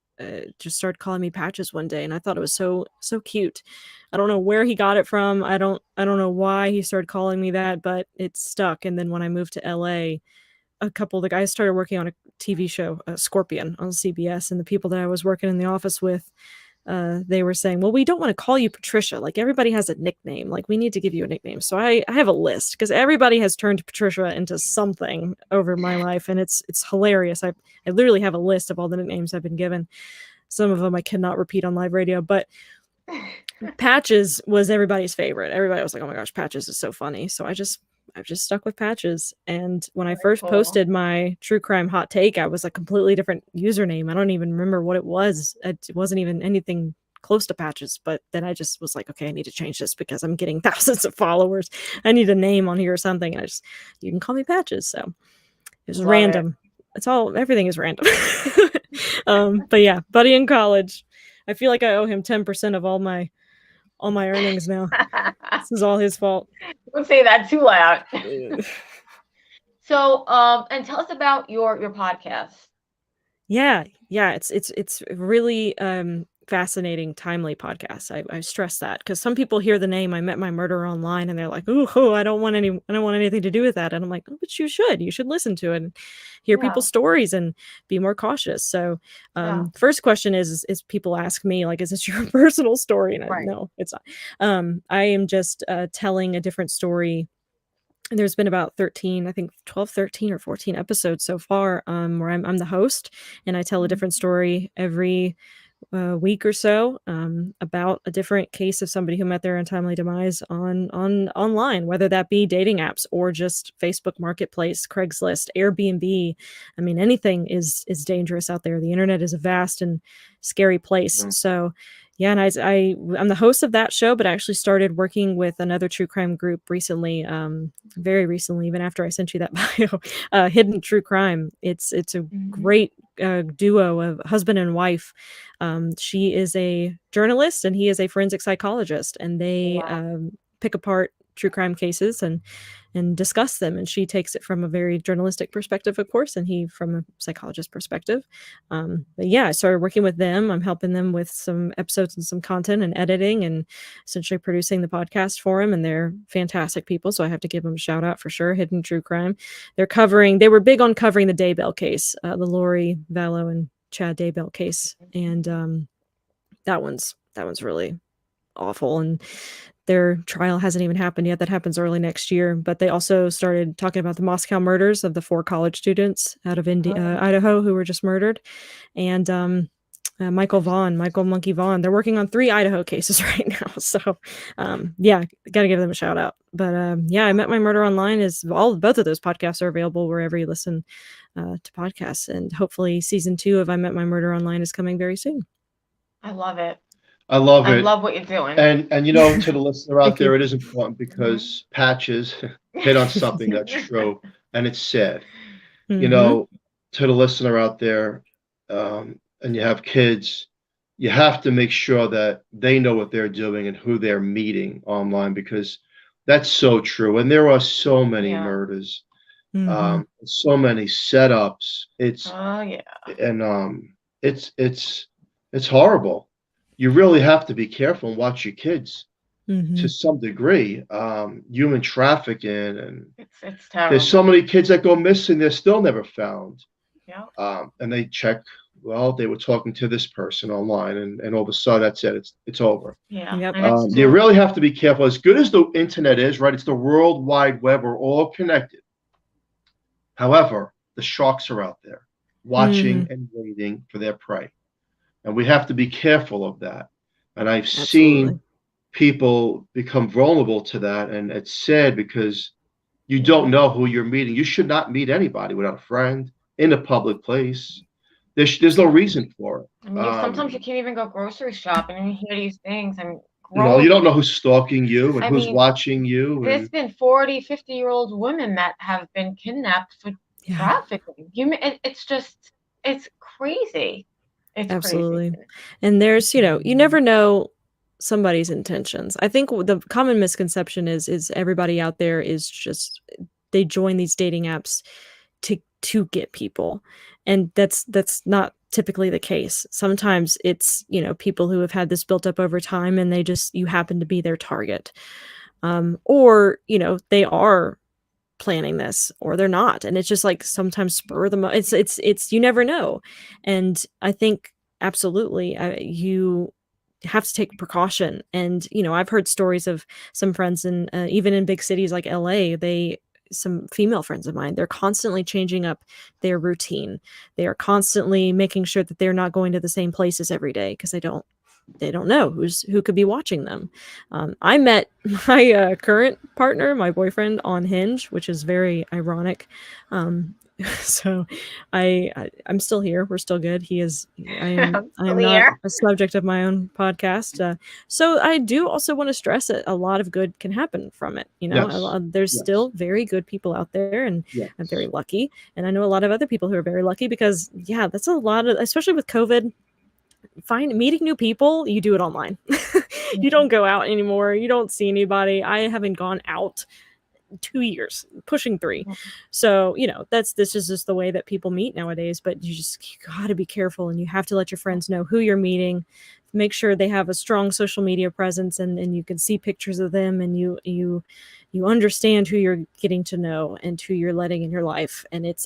Speaker 3: just started calling me Patches one day, and I thought it was so cute. I don't know where he got it from. I don't know why he started calling me that, but it stuck. And then when I moved to LA, a couple of the guys started working on a TV show, Scorpion, on CBS, and the people that I was working in the office with, they were saying, well, we don't want to call you Patricia. Like, everybody has a nickname. Like, we need to give you a nickname. So I have a list, because everybody has turned Patricia into something over my life, and it's hilarious. I literally have a list of all the nicknames I've been given. Some of them I cannot repeat on live radio, but Patches was everybody's favorite. Everybody was like, oh my gosh, Patches is so funny. So I've just stuck with Patches. And when I first posted my true crime hot take, I was a completely different username. I don't even remember what it was. It wasn't even anything close to Patches. But then I just was like, okay, I need to change this because I'm getting thousands of followers. I need a name on here or something. And you can call me Patches. So it was random. Everything is random. But yeah, buddy in college. I feel like I owe him 10% of all my earnings now. This is all his fault.
Speaker 2: Don't say that too loud. So, and tell us about your podcast.
Speaker 3: Yeah, it's really fascinating, timely podcast. I stress that, because some people hear the name I Met My Murderer online and they're like, oh, I don't want anything to do with that. And I'm like, oh, but you should listen to it and hear people's stories and be more cautious. So first question is people ask me, like, is this your personal story? And no, it's not. I am just telling a different story. And there's been about 13 or 14 episodes so far, where I'm the host, and I tell a different story every week or so, about a different case of somebody who met their untimely demise online, whether that be dating apps or just Facebook Marketplace, Craigslist, Airbnb. I mean, anything is dangerous out there. The internet is a vast and scary place. So yeah, and I'm the host of that show, but I actually started working with another true crime group recently, very recently, even after I sent you that bio, Hidden True Crime. It's a great duo of husband and wife. She is a journalist and he is a forensic psychologist, and they pick apart true crime cases and discuss them. And she takes it from a very journalistic perspective, of course, and he from a psychologist perspective. But yeah, I started working with them. I'm helping them with some episodes and some content and editing and essentially producing the podcast for them. And they're fantastic people, so I have to give them a shout out for sure. Hidden True Crime. They were big on covering the Daybell case, the Lori Vallow and Chad Daybell case. And that one's really awful, and their trial hasn't even happened yet. That happens early next year. But they also started talking about the Moscow murders of the 4 college students out of Idaho who were just murdered. And Michael Monkey Vaughn. They're working on 3 Idaho cases right now. So yeah, got to give them a shout out. But yeah, I Met My Murder Online both of those podcasts are available wherever you listen to podcasts. And hopefully season 2 of I Met My Murder Online is coming very soon.
Speaker 2: I love it.
Speaker 1: I love it.
Speaker 2: I love what you're doing.
Speaker 1: And to the listener out there, it is important because Patches hit on something that's true, and it's sad. To the listener out there, and you have kids, you have to make sure that they know what they're doing and who they're meeting online, because that's so true. And there are so many murders, so many setups. It's it's horrible. You really have to be careful and watch your kids to some degree. Human trafficking, and
Speaker 2: it's terrible.
Speaker 1: There's so many kids that go missing, they're still never found. And they check, well, they were talking to this person online, and all of a sudden that's it. It's over. You really have to be careful. As good as the internet is, right? It's the World Wide Web. We're all connected. However, the sharks are out there watching and waiting for their prey. And we have to be careful of that. And I've seen people become vulnerable to that. And it's sad because you don't know who you're meeting. You should not meet anybody without a friend in a public place. There's no reason for it.
Speaker 2: I mean, sometimes you can't even go grocery shopping and you hear these things. And
Speaker 1: you don't know who's stalking you and who's watching you.
Speaker 2: There's been 40, 50-year-old women that have been kidnapped for trafficking. It's crazy. It's
Speaker 3: absolutely
Speaker 2: crazy.
Speaker 3: And there's you never know somebody's intentions. I think the common misconception is everybody out there is just, they join these dating apps to get people, and that's not typically the case. Sometimes it's, people who have had this built up over time and you happen to be their target. Or, they are planning this or they're not. And it's just like sometimes spur them. It's, you never know. And I think absolutely you have to take precaution. And, I've heard stories of some friends in, even in big cities like LA, some female friends of mine, they're constantly changing up their routine. They are constantly making sure that they're not going to the same places every day because they don't know who could be watching them. I met my current partner, my boyfriend, on Hinge, which is very ironic. So I'm still here. We're still good. He is. I am not a subject of my own podcast. So I do also want to stress that a lot of good can happen from it. There's still very good people out there, and I'm very lucky. And I know a lot of other people who are very lucky because that's a lot of, especially with COVID. Meeting new people, you do it online. You don't go out anymore. You don't see anybody. I haven't gone out 2 years, pushing 3. So, this is just the way that people meet nowadays, but you got to be careful, and you have to let your friends know who you're meeting. Make sure they have a strong social media presence and you can see pictures of them, and you understand who you're getting to know and who you're letting in your life. And it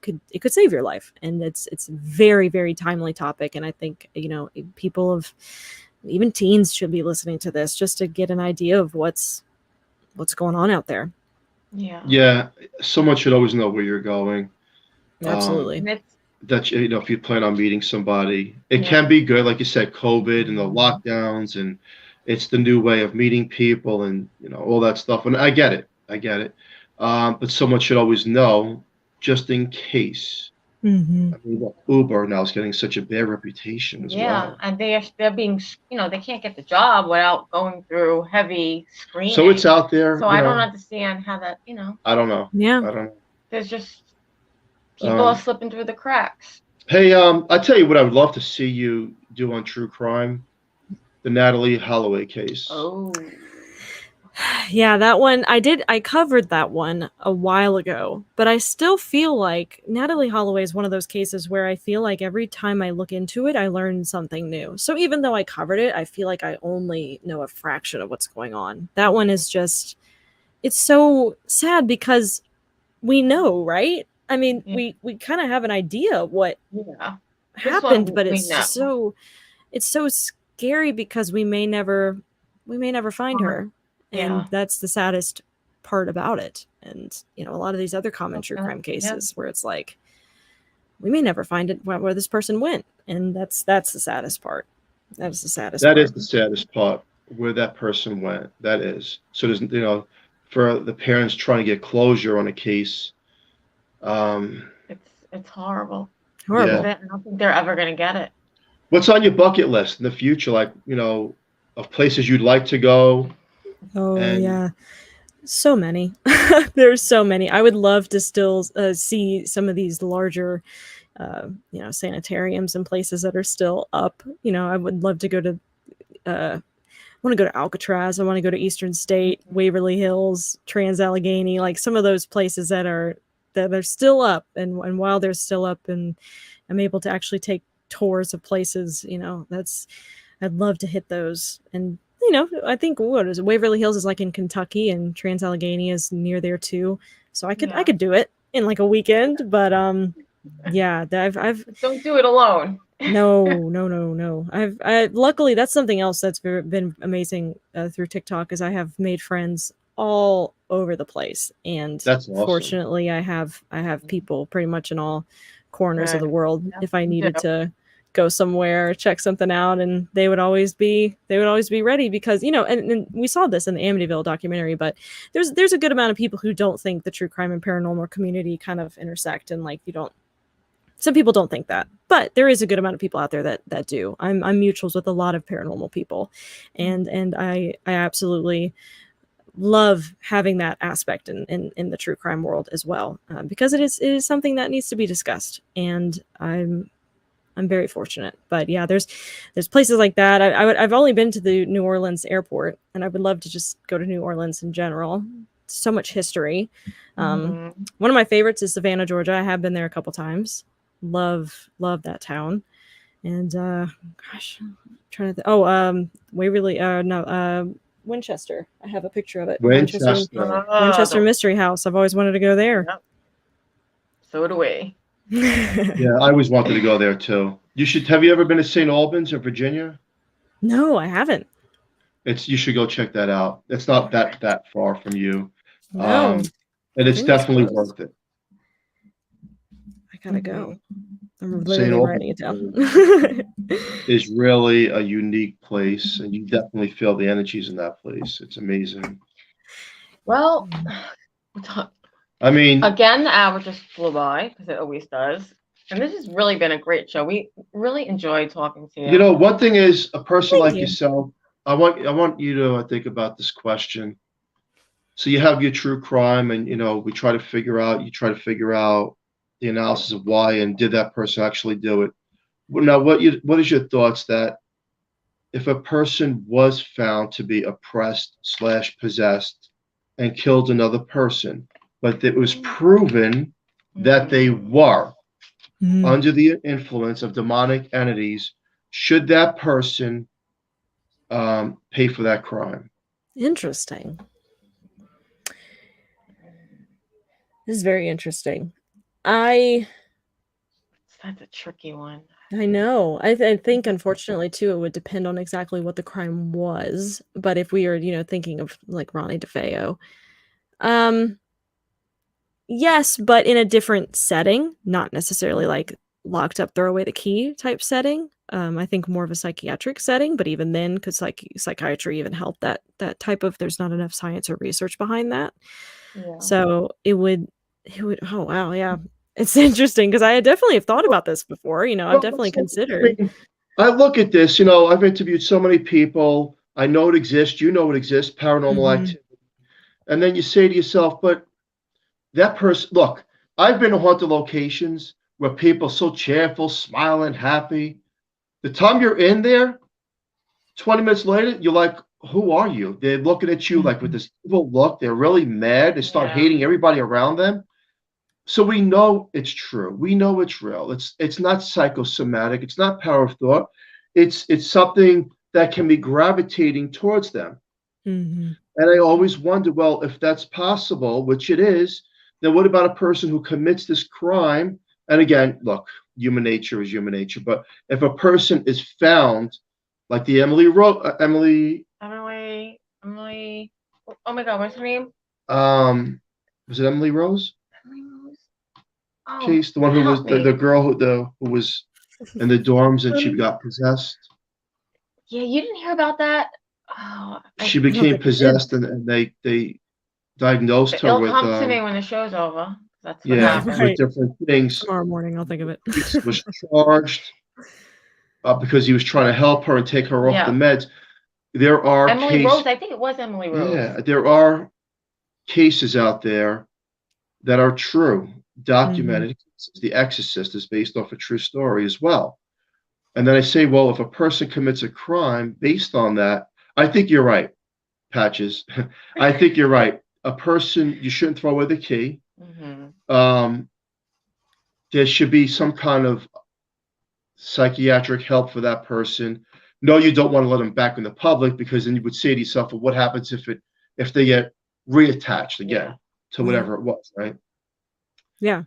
Speaker 3: could save your life. And it's a very, very timely topic. And I think, even teens should be listening to this just to get an idea of what's going on out there.
Speaker 1: Yeah. Someone should always know where you're going.
Speaker 3: Absolutely.
Speaker 1: That, if you plan on meeting somebody, it can be good. Like you said, COVID and the lockdowns, and it's the new way of meeting people and, all that stuff. And I get it. But someone should always know just in case.
Speaker 3: Mm-hmm.
Speaker 1: I mean, Uber now is getting such a bad reputation as well.
Speaker 2: And they're being, they can't get the job without going through heavy screening.
Speaker 1: So it's out there.
Speaker 2: So I don't understand how that,
Speaker 1: I don't know.
Speaker 3: Yeah.
Speaker 1: I don't know.
Speaker 2: There's just people are slipping through the cracks.
Speaker 1: Hey, I tell you what I would love to see you do on True Crime, the Natalie Holloway case.
Speaker 2: Oh.
Speaker 3: Yeah, that one, I covered that one a while ago, but I still feel like Natalie Holloway is one of those cases where I feel like every time I look into it, I learn something new. So even though I covered it, I feel like I only know a fraction of what's going on. That one is just, it's so sad because we know, right? I mean, we kind of have an idea of what happened, but it's just it's so scary because we may never find her. And that's the saddest part about it. And, a lot of these other common true crime cases where it's like, we may never find it where this person went. And that's the saddest part. That is the saddest part.
Speaker 1: That is the saddest part, where that person went. That is. So there's, for the parents trying to get closure on a case.
Speaker 2: It's horrible.
Speaker 3: Horrible.
Speaker 2: I don't think they're ever going to get it.
Speaker 1: What's on your bucket list in the future? Like, of places you'd like to go?
Speaker 3: Oh, yeah. So many. There's so many. I would love to still see some of these larger, sanitariums and places that are still up. I would love to go to, I want to go to Alcatraz. I want to go to Eastern State, Waverly Hills, Trans-Allegheny, like some of those places that are still up. And while they're still up and I'm able to actually take tours of places, I'd love to hit those. And I think Waverly Hills is like in Kentucky, and Trans-Allegheny is near there too. So I could do it in like a weekend, but I've
Speaker 2: don't do it alone.
Speaker 3: No. I've luckily that's something else that's been amazing through TikTok is I have made friends all over the place, and
Speaker 1: that's awesome.
Speaker 3: Fortunately I have people pretty much in all corners of the world. If I needed to go somewhere, check something out, and they would always be ready because, and we saw this in the Amityville documentary, but there's a good amount of people who don't think the true crime and paranormal community kind of intersect, and like some people don't think that, but there is a good amount of people out there that do. I'm mutuals with a lot of paranormal people, and I absolutely love having that aspect in the true crime world as well, because it is something that needs to be discussed, and I'm very fortunate. But yeah, there's places like that. I've only been to the New Orleans airport, and I would love to just go to New Orleans in general. So much history. One of my favorites is Savannah, Georgia. I have been there a couple times. love that town. And gosh, I'm trying to Waverly, no, Winchester. I have a picture of it.
Speaker 1: Winchester.
Speaker 3: Winchester Mystery House. I've always wanted to go there.
Speaker 2: Yep. So do we.
Speaker 1: Yeah, I always wanted to go there too. Have you ever been to St. Albans in Virginia?
Speaker 3: No, I haven't.
Speaker 1: You should go check that out. It's not that far from you.
Speaker 3: No.
Speaker 1: And it's definitely worth it.
Speaker 3: I gotta go. I'm
Speaker 1: St.
Speaker 3: literally writing it
Speaker 1: Albans
Speaker 3: down.
Speaker 1: is really a unique place, and you definitely feel the energies in that place. It's amazing.
Speaker 2: Well,
Speaker 1: I mean,
Speaker 2: again, the hour just flew by because it always does. And this has really been a great show. We really enjoyed talking to you.
Speaker 1: You know, one thing is a person
Speaker 3: Thank
Speaker 1: like
Speaker 3: you.
Speaker 1: yourself, I want you to think about this question. So you have your true crime, and you try to figure out the analysis of why and did that person actually do it. Now, what is your thoughts that if a person was found to be oppressed / possessed and killed another person, but it was proven that they were under the influence of demonic entities, should that person pay for that crime?
Speaker 3: Interesting. This is very interesting.
Speaker 2: That's a tricky one.
Speaker 3: I know. I think, unfortunately, too, it would depend on exactly what the crime was. But if we are, thinking of like Ronnie DeFeo, yes, but in a different setting, not necessarily like locked up, throw away the key type setting. I think more of a psychiatric setting, but even then, because psychiatry even help that type of, there's not enough science or research behind that.
Speaker 2: Yeah.
Speaker 3: So it would. Oh wow, yeah. It's interesting because I definitely have thought about this before. I've definitely considered.
Speaker 1: I look at this, I've interviewed so many people. I know it exists. You know it exists, paranormal activity. And then you say to yourself, but that person, look, I've been to haunted locations where people are so cheerful, smiling, happy. The time you're in there, 20 minutes later, you're like, who are you? They're looking at you like with this evil look. They're really mad. They start hating everybody around them. So we know it's true. We know it's real. It's not psychosomatic. It's not power of thought. It's something that can be gravitating towards them. And I always wonder, well, if that's possible, which it is, then what about a person who commits this crime? And again, look, human nature is human nature. But if a person is found, like the Emily. Oh
Speaker 2: my God, what's her name?
Speaker 1: Was it Emily Rose? Case, the one who was the girl who was in the dorms and she got possessed.
Speaker 2: Yeah, you didn't hear about that?
Speaker 1: She became possessed and they diagnosed her with.
Speaker 2: It'll come to me when the show's over. That's what
Speaker 1: happened. With different things.
Speaker 3: Tomorrow morning, I'll think of it.
Speaker 1: He was charged because he was trying to help her and take her off the meds. There are
Speaker 2: Emily Rose. I think it was Emily Rose.
Speaker 1: Yeah, there are cases out there that are true. Documented. The Exorcist is based off a true story as well. And then I say, well, if a person commits a crime based on that, I think you're right, Patches. I think you're right. A person, you shouldn't throw away the key. There should be some kind of psychiatric help for that person. No, you don't want to let them back in the public because then you would say to yourself, well, what happens if they get reattached again to whatever it was, right?
Speaker 3: Yeah.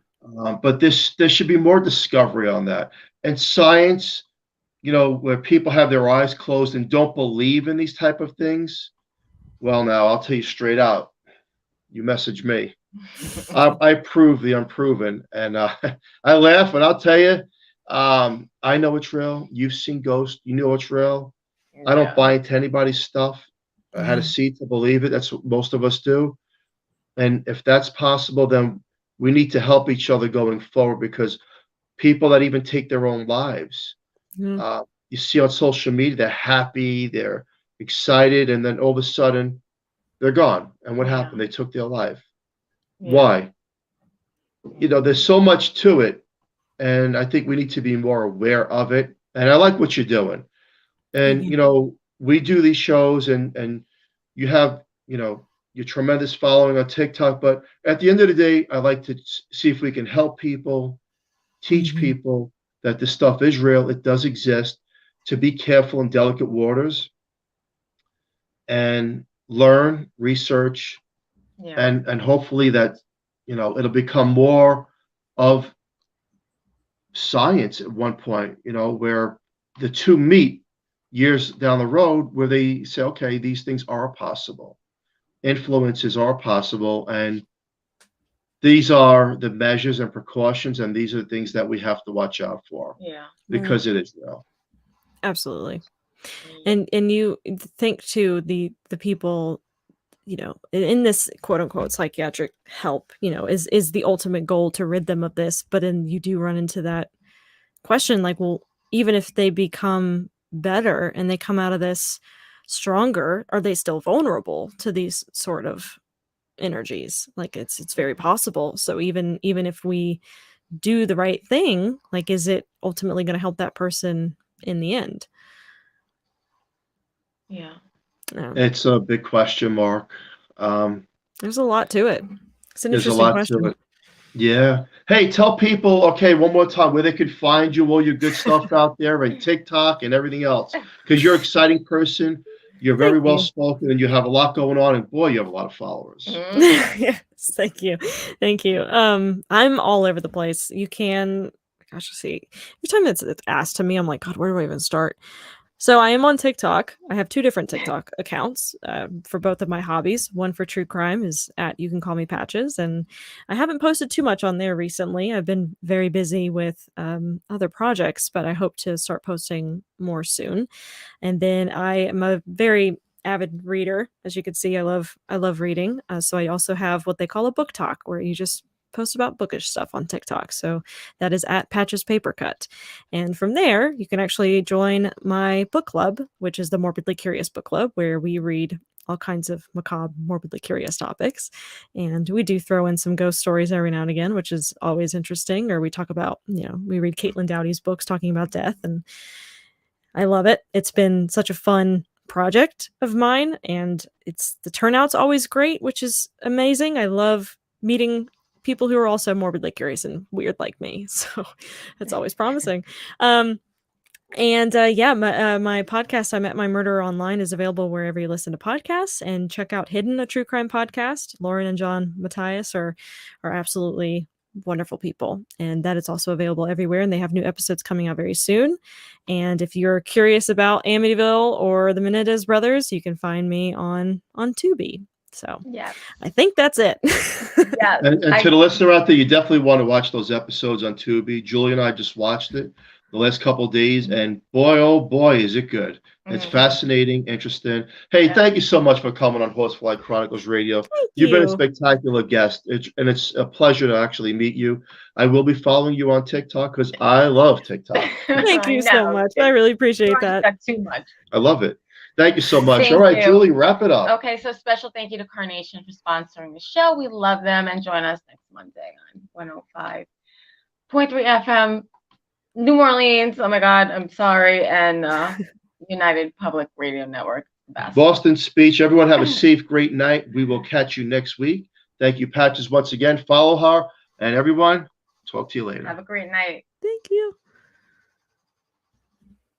Speaker 1: But there should be more discovery on that. And science, where people have their eyes closed and don't believe in these type of things. Well, now I'll tell you straight out, you message me. I prove the unproven. And I laugh, and I'll tell you, I know it's real. You've seen ghosts. You know it's real. I don't buy into anybody's stuff. I had to see to believe it. That's what most of us do. And if that's possible, then we need to help each other going forward because people that even take their own lives, you see on social media, they're happy, they're excited, and then all of a sudden they're gone. And what happened? They took their life. Why? There's so much to it. And I think we need to be more aware of it. And I like what you're doing. And, we do these shows and you have, your tremendous following on TikTok. But at the end of the day, I like to see if we can help people, teach people that this stuff is real, it does exist, to be careful in delicate waters, and learn, research, and hopefully that, it'll become more of science at one point, where the two meet years down the road, where they say, okay, these things are possible, influences are possible, and these are the measures and precautions, and these are the things that we have to watch out for. Because it is real.
Speaker 3: Absolutely. And you think too, the people, in this quote unquote psychiatric help, is the ultimate goal to rid them of this. But then you do run into that question, like, well, even if they become better and they come out of this stronger, are they still vulnerable to these sort of energies? Like, it's very possible. So even if we do the right thing, like, is it ultimately going to help that person in the end?
Speaker 2: Yeah.
Speaker 1: It's a big question mark.
Speaker 3: There's a lot to it. It's an
Speaker 1: There's a
Speaker 3: interesting
Speaker 1: lot
Speaker 3: question.
Speaker 1: to it. Yeah. Hey, tell people, okay, one more time, where they could find you, all your good stuff out there, and TikTok and everything else. Because you're an exciting person. You're very well spoken, and you have a lot going on. And boy, you have a lot of followers.
Speaker 3: Yes, thank you. Thank you. I'm all over the place. You can, gosh, see, every time it's asked to me, I'm like, God, where do I even start? So I am on TikTok. I have 2 different TikTok accounts for both of my hobbies. One for true crime is at You Can Call Me Patches, and I haven't posted too much on there recently. I've been very busy with other projects, but I hope to start posting more soon. And then I am a very avid reader. As you can see, I love reading. So I also have what they call a book talk, where you just post about bookish stuff on TikTok. So that is at Patches Paper Cut. And from there, you can actually join my book club, which is the Morbidly Curious Book Club, where we read all kinds of macabre, morbidly curious topics. And we do throw in some ghost stories every now and again, which is always interesting. Or we talk about, we read Caitlin Doughty's books talking about death, and I love it. It's been such a fun project of mine, and the turnout's always great, which is amazing. I love meeting people who are also morbidly curious and weird like me, so that's always promising. My podcast, I Met My Murderer Online, is available wherever you listen to podcasts. And check out Hidden, a true crime podcast. Lauren and John Matthias are absolutely wonderful people, and that is also available everywhere, and they have new episodes coming out very soon. And if you're curious about Amityville or the Menendez brothers, you can find me on Tubi. So I think that's it.
Speaker 2: Yeah.
Speaker 1: And to the listener out there, you definitely want to watch those episodes on Tubi. Julie and I just watched it the last couple of days, and boy, oh boy, is it good. It's fascinating, interesting. Hey, thank you so much for coming on Horsefly Chronicles Radio. You've been a spectacular guest, and it's a pleasure to actually meet you. I will be following you on TikTok because I love TikTok.
Speaker 3: Thank you so much. I really appreciate that.
Speaker 2: Too much.
Speaker 1: I love it. Thank you so much.
Speaker 2: Thank
Speaker 1: All right,
Speaker 2: you.
Speaker 1: Julie, wrap it up.
Speaker 2: Okay, so special thank you to Carnation for sponsoring the show. We love them, and join us next Monday on 105.3 FM, New Orleans. Oh my God, I'm sorry, and United Public Radio Network.
Speaker 1: Boston Speech. Everyone have a safe, great night. We will catch you next week. Thank you, Patches, once again. Follow her, and everyone, talk to you later.
Speaker 2: Have a great night.
Speaker 3: Thank you.